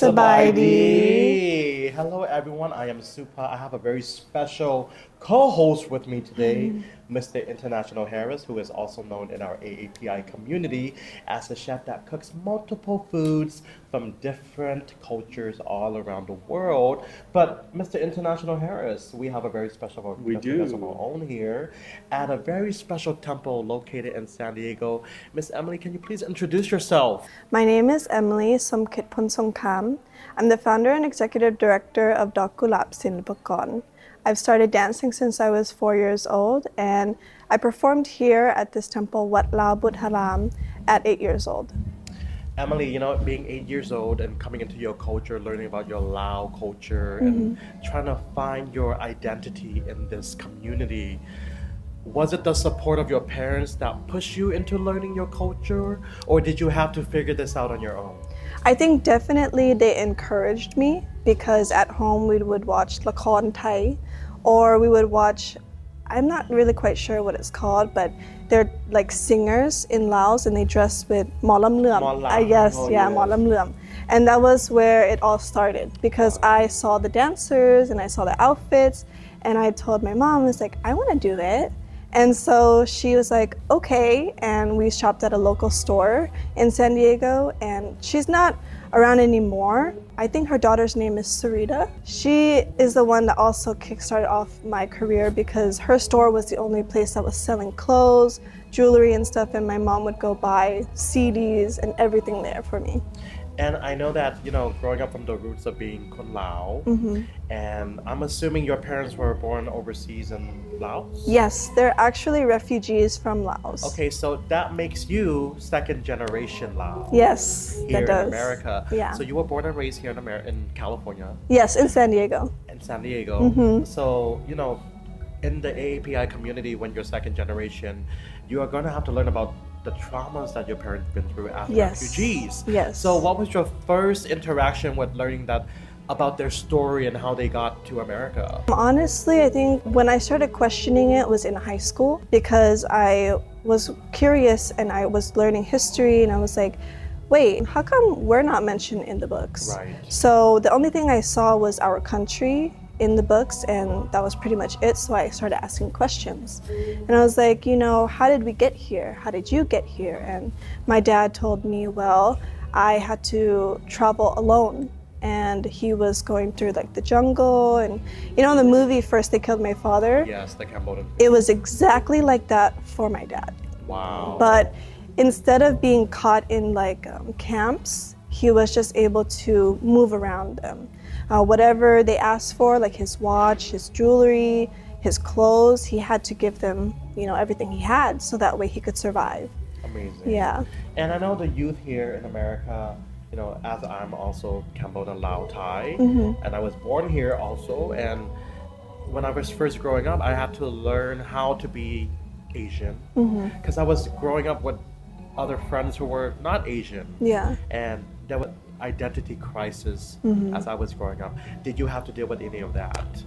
Sabaidi. Hello everyone, I am Supa. I have a very special co-host with me today, Mr. International Harris, who is also known in our AAPI community as a chef that cooks multiple foods from different cultures all around the world. But Mr. International Harris, we have a very special guest of our own here at a very special temple located in San Diego. Miss Emily, can you please introduce yourself? My name is Emily Somkitpon Songkam. I'm the founder and executive director of Dok Kulap Sinlapakon. I've started dancing since I was 4 years old, and I performed here at this temple, Wat Lao But Haram, at 8 years old. Emily, being 8 years old and coming into your culture, learning about your Lao culture and trying to find your identity in this community, was it the support of your parents that pushed you into learning your culture, or did you have to figure this out on your own? I think definitely they encouraged me, because at home we would watch Lakhon Thai, or we would watch, I'm not really quite sure what it's called, but they're like singers in Laos and they dress with Molam Luam. Molam Luam. And that was where it all started, because I saw the dancers and I saw the outfits, and I told my mom, I was like, I want to do it. And so she was like, okay, and we shopped at a local store in San Diego, and she's not around anymore. I think her daughter's name is Sarita. She is the one that also kickstarted off my career, because her store was the only place that was selling clothes, jewelry and stuff, and my mom would go buy CDs and everything there for me. And I know that, growing up from the roots of being Khon Lao, and I'm assuming your parents were born overseas in Laos? Yes, they're actually refugees from Laos. Okay, so that makes you second generation Lao. Yes, here that does. In America. Yeah. So you were born and raised here in California? Yes, in San Diego. In San Diego. So, in the AAPI community, when you're second generation, you are going to have to learn about the traumas that your parents been through as refugees. Yes. So what was your first interaction with learning that about their story and how they got to America? Honestly, I think when I started questioning it was in high school, because I was curious and I was learning history, and I was like, wait, how come we're not mentioned in the books? Right. So the only thing I saw was our country in the books, and that was pretty much it. So I started asking questions, and I was like, how did we get here? How did you get here? And my dad told me, well, I had to travel alone, and he was going through like the jungle, and in the movie First They Killed My Father. Yes, the Cambodian. It was exactly like that for my dad. Wow. But instead of being caught in like camps, he was just able to move around them. Whatever they asked for, like his watch, his jewelry, his clothes, he had to give them, everything he had, so that way he could survive. Amazing. Yeah. And I know the youth here in America, as I'm also Cambodian Lao Thai, and I was born here also, and when I was first growing up, I had to learn how to be Asian, because I was growing up with other friends who were not Asian. Yeah. And there was identity crisis as I was growing up. Did you have to deal with any of that?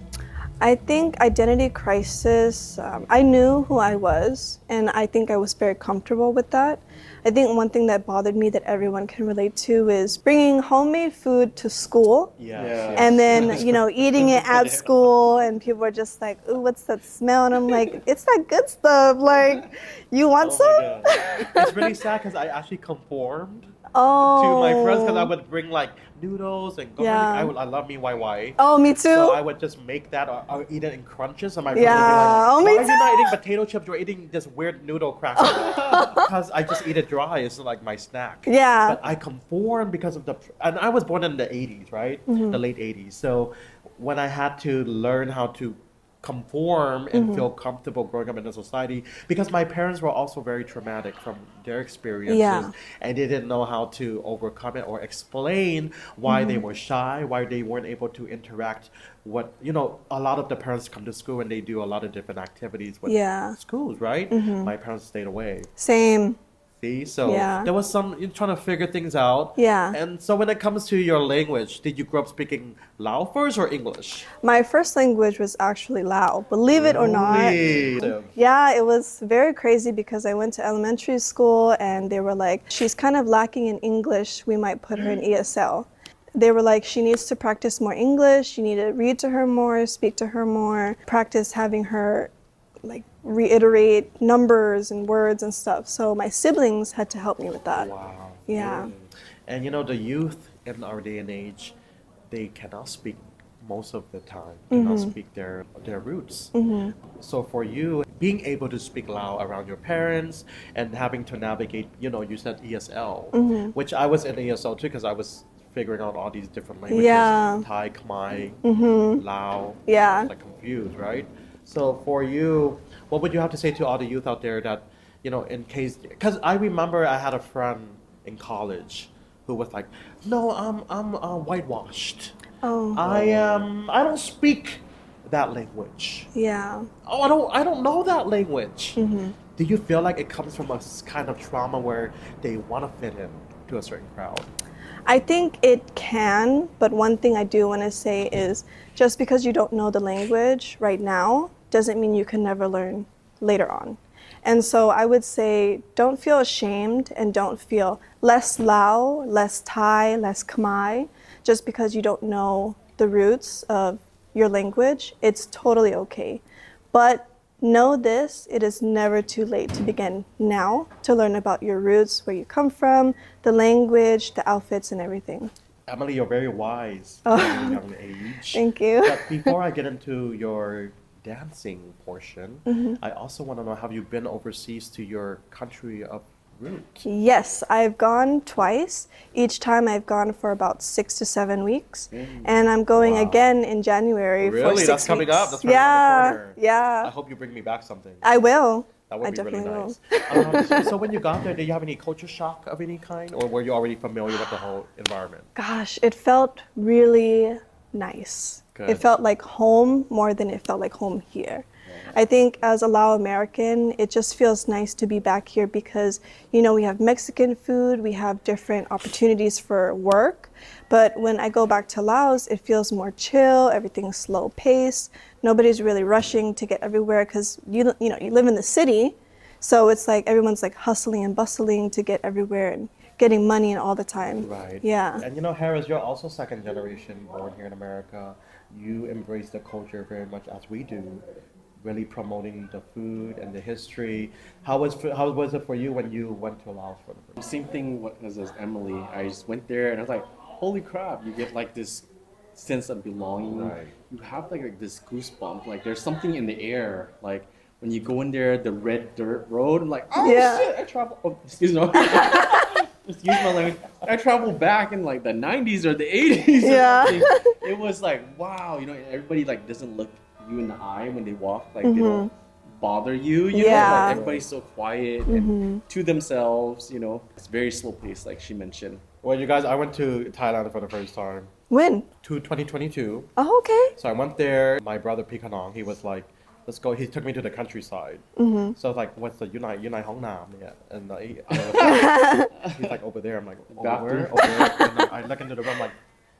I think identity crisis, I knew who I was, and I think I was very comfortable with that. I think one thing that bothered me that everyone can relate to is bringing homemade food to school. Yes. And then, eating it at school, and people are just like, ooh, what's that smell? And I'm like, it's that good stuff. Like, you want some? It's really sad, because I actually conformed to my friends, because I would bring like noodles and I love me YY. Oh, me too. So I would just make that or eat it in crunches, and my friends would be like, me why too. are you not eating potato chips? You're eating this weird noodle cracker. Because I just eat it dry. It's like my snack. Yeah. But I conformed because of and I was born in the 80s, right? The late 80s. So when I had to learn how to conform and feel comfortable growing up in a society, because my parents were also very traumatic from their experiences, and they didn't know how to overcome it or explain why they were shy, why they weren't able to interact with, a lot of the parents come to school and they do a lot of different activities with schools, right? My parents stayed away. Same. So there was some trying to figure things out. Yeah. And so when it comes to your language, did you grow up speaking Lao first or English? My first language was actually Lao, believe it or not. Really? Yeah, it was very crazy, because I went to elementary school and they were like, she's kind of lacking in English, we might put her in ESL. they were like, she needs to practice more English. You need to read to her more, speak to her more, practice having her like reiterate numbers and words and stuff. So my siblings had to help me with that. Wow. Yeah. And you know, the youth in our day and age, they cannot speak most of the time, cannot speak their roots. So for you, being able to speak Lao around your parents and having to navigate, you know, you said ESL, which I was in ESL too because I was figuring out all these different languages, Yeah. Thai, Khmer, Lao, Yeah. like confused, right? So for you, what would you have to say to all the youth out there that, you know, in case, because I remember I had a friend in college who was like, no, I'm whitewashed. Oh. I don't speak that language. Yeah. Oh, I don't know that language. Do you feel like it comes from a kind of trauma where they want to fit in to a certain crowd? I think it can, but one thing I do want to say is just because you don't know the language right now doesn't mean you can never learn later on. And so I would say don't feel ashamed and don't feel less Lao, less Thai, less Khmer just because you don't know the roots of your language. It's totally okay. But know this, it is never too late to begin now to learn about your roots, where you come from, the language, the outfits, and everything. Emily, you're very wise at a young age. Thank you. But before I get into your dancing portion, I also want to know, have you been overseas to your country of root? Yes, I've gone twice. Each time I've gone for about 6 to 7 weeks. And I'm going again in January for 6 Really? weeks. That's coming up. That's right around the corner. I Yeah. hope you bring me back something. I will. That would I be really definitely nice. So when you got there, did you have any culture shock of any kind, or were you already familiar with the whole environment? Gosh, it felt really nice. Good. It felt like home more than it felt like home here. I think as a Lao American, it just feels nice to be back here because, you know, we have Mexican food, we have different opportunities for work. But when I go back to Laos, it feels more chill, everything's slow paced. Nobody's really rushing to get everywhere because, you know, you live in the city. So it's like everyone's like hustling and bustling to get everywhere and getting money and all the time. Right. Yeah. And you know, Harris, you're also second generation born here in America. You embrace the culture very much as we do, really promoting the food and the history. How was it for you when you went to Laos for the first time? Same thing as Emily. I just went there and I was like, holy crap, you get like this sense of belonging. Right. You have like this goosebump. Like there's something in the air. Like when you go in there, the red dirt road, I'm like, oh Yeah. shit, I travel. Oh, excuse me. Excuse my language. I traveled back in like the 90s or the 80s. Yeah. Or something. It was like, wow, you know, everybody like doesn't look you in the eye when they walk. Like they don't bother you. You know, Yeah. like everybody's so quiet and to themselves. You know, it's very slow paced, like she mentioned. Well, you guys, I went to Thailand for the first time, When? 2022. Oh, okay. So I went there. My brother Pikanong, he was like, let's go. He took me to the countryside. So I was like, what's the Unai Hong Nam? Yeah. And he's like, over there. I'm like, over where? Over there. And I look into the room, like,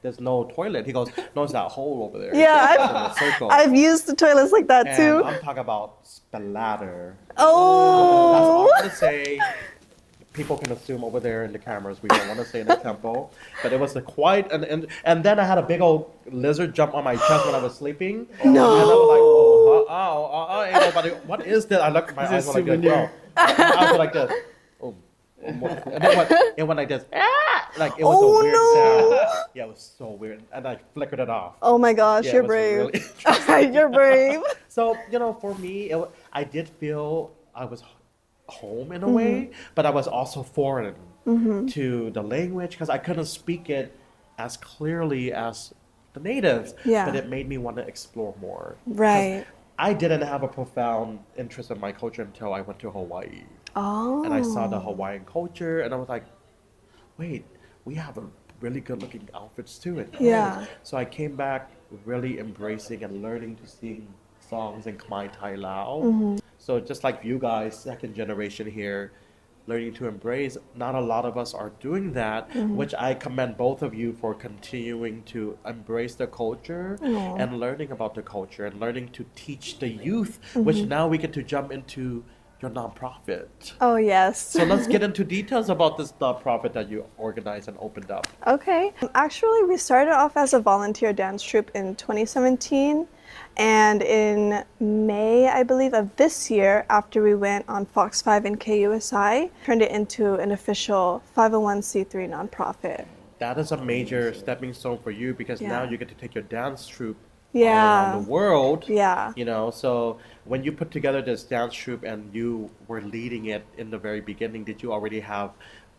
there's no toilet. He goes, no, it's that hole over there. Yeah, It's in a circle. I've used the toilets like that And too. I'm talking about splatter. Oh. That's all I'm gonna say. People can assume over there in the cameras. We don't want to say in the temple, but it was quite and then I had a big old lizard jump on my chest when I was sleeping. No. And I was like, ain't nobody. What is that? I looked at my eyes were like this. Bro. I was like this. Oh. And then it went like this. Like it was a weird sound. Yeah, it was so weird, and I flickered it off. Oh my gosh, Yeah, you're it was brave. really You're brave. So, you know, for me, I did feel I was home in a way, but I was also foreign to the language because I couldn't speak it as clearly as the natives. Yeah. But it made me want to explore more. 'Cause Right. I didn't have a profound interest in my culture until I went to Hawaii. Oh. And I saw the Hawaiian culture, and I was like, wait, we have a really good looking outfits too. Yeah. So I came back really embracing and learning to sing songs in Khmer Thai Lao. So just like you guys, second generation here, learning to embrace, not a lot of us are doing that, which I commend both of you for continuing to embrace the culture and learning about the culture and learning to teach the youth, which now we get to jump into your nonprofit. Oh, yes. So let's get into details about this nonprofit that you organized and opened up. Okay. Actually, we started off as a volunteer dance troupe in 2017. And in May, I believe, of this year, after we went on Fox 5 and KUSI, turned it into an official 501c3 nonprofit. That is a major stepping stone for you because now Yeah. you get to take your dance troupe all Yeah. around the world. Yeah. You know, so when you put together this dance troupe and you were leading it in the very beginning, did you already have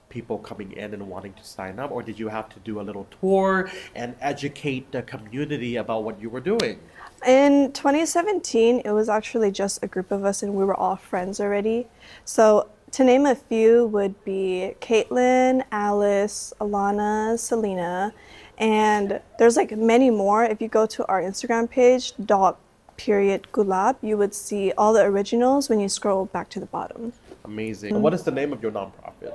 people coming in and wanting to sign up, or did you have to do a little tour and educate the community about what you were doing? In 2017, it was actually just a group of us and we were all friends already. So to name a few would be Caitlin, Alice, Alana, Selena, and there's like many more. If you go to our Instagram page, Dok Kulap, you would see all the originals when you scroll back to the bottom. Amazing. And what is the name of your nonprofit?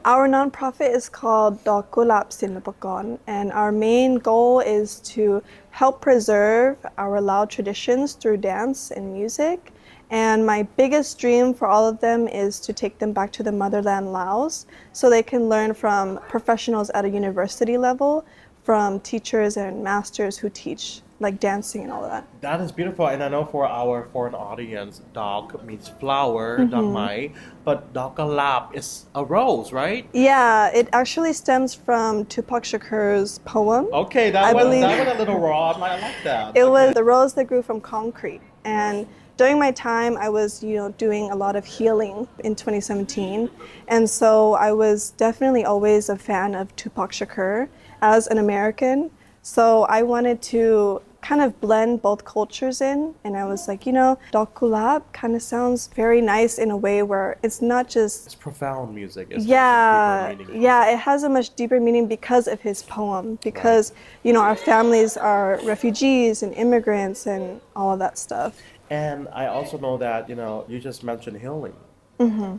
Our nonprofit is called Dok Kulap, and our main goal is to help preserve our Lao traditions through dance and music. And my biggest dream for all of them is to take them back to the motherland Laos so they can learn from professionals at a university level, from teachers and masters who teach like dancing and all of that. That is beautiful, and I know for our foreign audience, Dok means flower, Dok Mai, but Dok Kulap is a rose, right? Yeah, it actually stems from Tupac Shakur's poem. Okay, that went a little raw. I like that. It was the rose that grew from concrete. And during my time, I was, doing a lot of healing in 2017. And so I was definitely always a fan of Tupac Shakur as an American. So I wanted to kind of blend both cultures in, and I was like, Dok Kulap kind of sounds very nice in a way where it's not just It's profound music. It's yeah, deeper meaning. yeah, it has a much deeper meaning because of his poem, because our families are refugees and immigrants and all of that stuff. And I also know that, you just mentioned healing.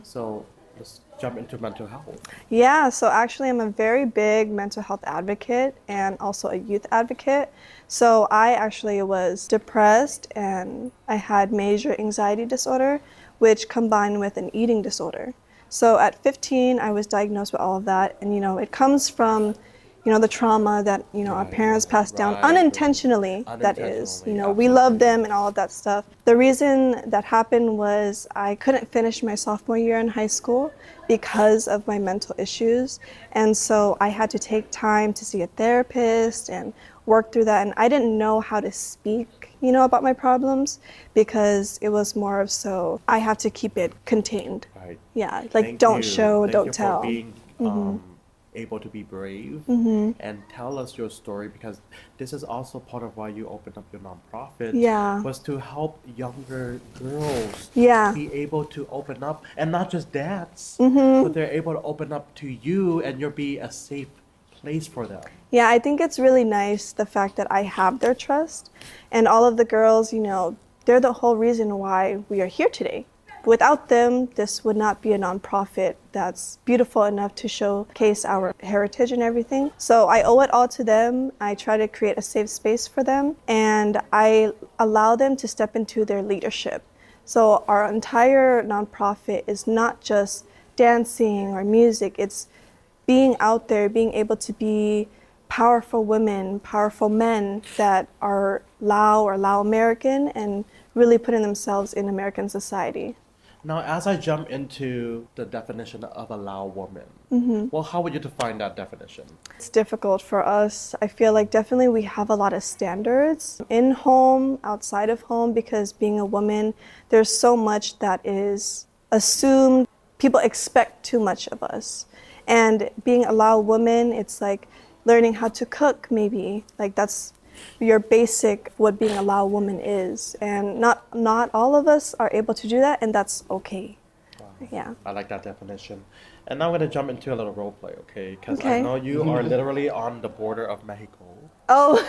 So let's jump into mental health. Yeah, so actually I'm a very big mental health advocate and also a youth advocate. So I actually was depressed and I had major anxiety disorder, which combined with an eating disorder. So at 15, I was diagnosed with all of that. And, it comes from, the trauma that, our parents passed down unintentionally, that is. We love them and all of that stuff. The reason that happened was I couldn't finish my sophomore year in high school because of my mental issues. And so I had to take time to see a therapist and work through that. And I didn't know how to speak, about my problems because it was more of so I have to keep it contained. Right. Yeah, like don't show, don't tell. Thank you for being able to be brave and tell us your story, because this is also part of why you opened up your nonprofit. Yeah. Was to help younger girls Yeah. be able to open up and not just dance, but they're able to open up to you and you'll be a safe place for them. Yeah, I think it's really nice the fact that I have their trust, and all of the girls, they're the whole reason why we are here today. Without them, this would not be a nonprofit that's beautiful enough to showcase our heritage and everything. So I owe it all to them. I try to create a safe space for them, and I allow them to step into their leadership. So our entire nonprofit is not just dancing or music, it's being out there, being able to be powerful women, powerful men that are Lao or Lao American and really putting themselves in American society. Now, as I jump into the definition of a Lao woman, well, how would you define that definition? It's difficult for us. I feel like definitely we have a lot of standards in home, outside of home, because being a woman, there's so much that is assumed. People expect too much of us. And being a Lao woman, it's like learning how to cook, maybe. Like that's your basic what being a Lao woman is. And not all of us are able to do that, and that's okay. Wow. Yeah. I like that definition. And now I'm going to jump into a little role play, okay? Because I Okay. know you are literally on the border of Mexico. Oh.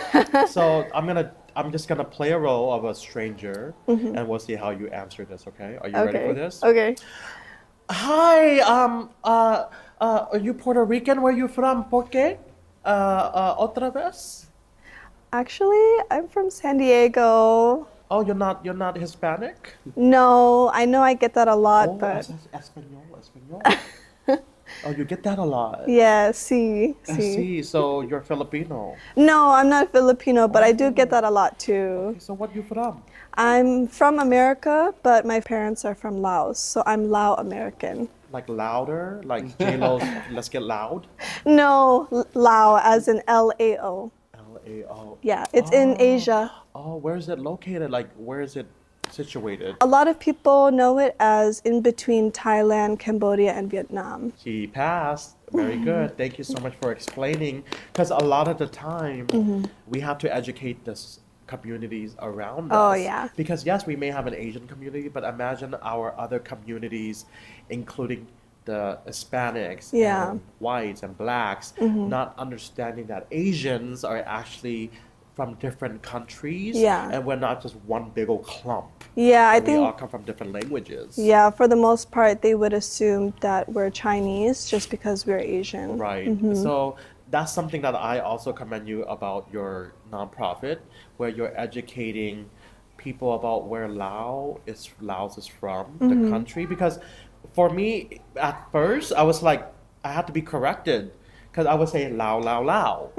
So I'm just gonna play a role of a stranger, and we'll see how you answer this, okay? Are you ready for this? Okay. Hi, are you Puerto Rican? Where you from? ¿Por qué? Otra vez? Actually, I'm from San Diego. Oh, you're not Hispanic? No, I know I get that a lot, Oh, but Espanol. Oh, you get that a lot. yeah, see, I see. see. So you're Filipino. No, I'm not Filipino, but I do get that a lot too. Okay, so what you from? I'm from America, but my parents are from Laos, so I'm Lao American. Like louder? Like J-Lo's Let's Get Loud? No, Lao as in Lao. L-A-O. Yeah, it's in Asia. Oh, where is it located? Like, where is it situated? A lot of people know it as in between Thailand, Cambodia, and Vietnam. She passed. Very good. Thank you so much for explaining. Because a lot of the time, we have to educate this communities around us. Oh, yeah. Because yes, we may have an Asian community, but imagine our other communities, including the Hispanics Yeah. and whites and blacks, not understanding that Asians are actually from different countries, Yeah. and we're not just one big old clump. Yeah, I We all think, come from different languages. yeah, for the most part, they would assume that we're Chinese just because we're Asian. Right. So that's something that I also commend you about your nonprofit, where you're educating people about where Laos is from, the country. Because for me, at first, I was like, I had to be corrected, because I would say Lao, Lao, Lao.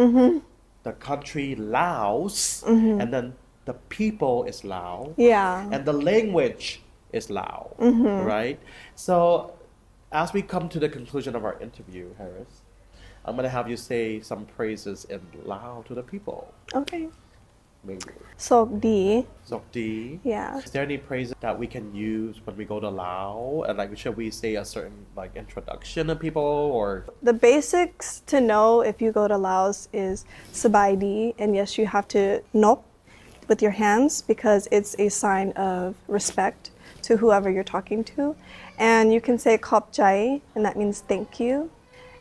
The country Laos, and then the people is Lao, Yeah. and the language is Lao, right? So, as we come to the conclusion of our interview, Harris, I'm going to have you say some praises in Lao to the people. Okay. Maybe. Sok di. Sokdi. Yeah. Is there any praises that we can use when we go to Lao? And like, should we say a certain like introduction to people or? The basics to know if you go to Laos is sabai di, and yes, you have to nok with your hands because it's a sign of respect to whoever you're talking to. And you can say khop chai, and that means thank you.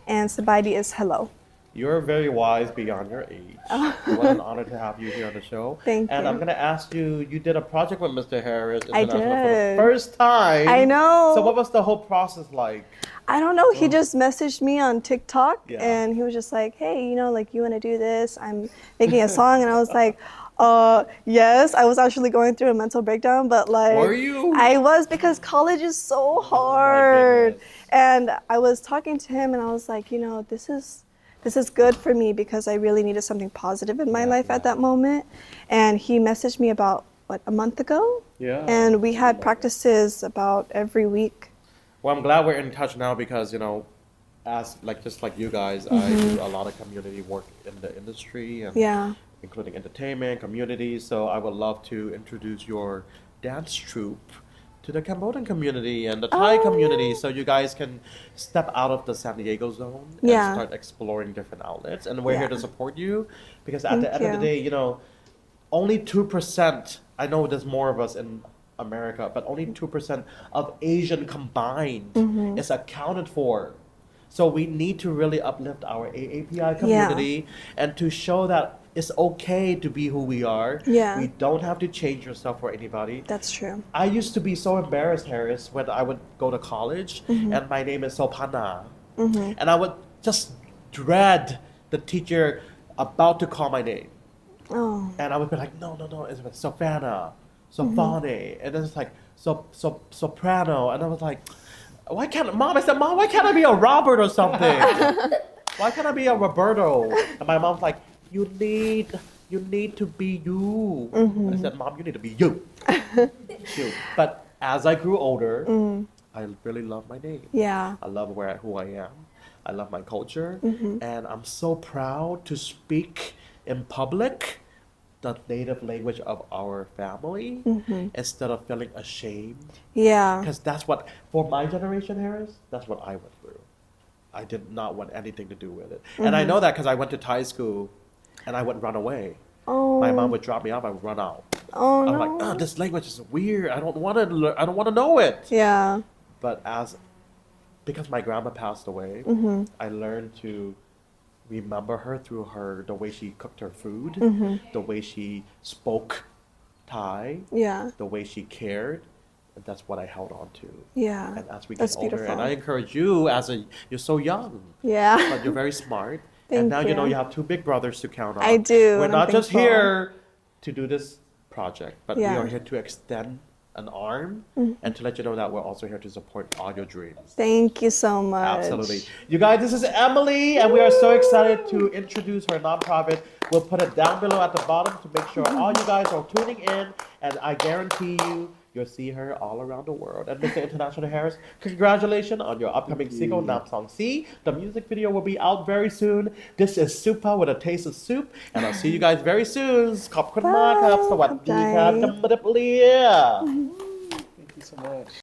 And sabai di is hello. You're very wise beyond your age. What an honor to have you here on the show. Thank And you. I'm going to ask you, you did a project with Mr. Harris I International for the did. first time. I know. So what was the whole process like? I don't know. He just messaged me on TikTok Yeah. and he was just like, hey, you know, like, you want to do this? I'm making a song. And I was like, yes. I was actually going through a mental breakdown, but like. Were you? I was, because college is so hard. And I was talking to him and I was like, you know, this is good for me because I really needed something positive in my life at that moment. And he messaged me about, a month ago? Yeah. And we had practices about every week. Well, I'm glad we're in touch now because, you know, as like just like you guys, I do a lot of community work in the industry and Yeah. including entertainment, community. So I would love to introduce your dance troupe to the Cambodian community and the Thai community, so you guys can step out of the San Diego zone and Yeah. start exploring different outlets. And we're here to Yeah. support you because at the Thank end of the you. day, you know, only 2%. I know there's more of us in America, but only 2% of Asian combined is accounted for. So we need to really uplift our AAPI community and to show that it's okay to be who we are. Yeah. We don't have to change yourself for anybody. That's true. I used to be so embarrassed, Harris, when I would go to college and my name is Sopana. And I would just dread the teacher about to call my name. Oh. And I would be like, no, it's Sofana, Sofane. And then it's like, soprano. And I was like, why can't I be a Robert or something? Why can't I be a Roberto? And my mom's like, you need to be you. I said, Mom, you need to be you. You. But as I grew older, I really love my name. Yeah. I love who I am. I love my culture. And I'm so proud to speak in public the native language of our family instead of feeling ashamed. Yeah. Because that's what, for my generation, Harris, that's what I went through. I did not want anything to do with it. And I know that because I went to Thai school and I would run away. Oh. My mom would drop me off, I would run out. Oh, I'm no. like, this language is weird. I don't want to know it. Yeah. But because my grandma passed away, I learned to remember her through the way she cooked her food, the way she spoke Thai, Yeah. the way she cared, and that's what I held on to. Yeah. And as we That's get older, beautiful. and I encourage you you're so young, Yeah. but you're very smart. Thank And now you know you. you have two big brothers to count on. I do, We're and I'm not just thankful. here to do this project, but we Yeah. are here to extend an arm and to let you know that we're also here to support all your dreams. Thank you so much. Absolutely. You guys, this is Emily, and we are so excited to introduce her nonprofit. We'll put it down below at the bottom to make sure all you guys are tuning in, and I guarantee you'll see her all around the world. And Mr. International Harris, congratulations on your upcoming single, Nam Song Si. The music video will be out very soon. This is Supa with a taste of soup, and I'll see you guys very soon. ขอบคุณมากครับ สวัสดีครับ ขอบใจ จำไม่ได้เปลี่ย Thank you so much.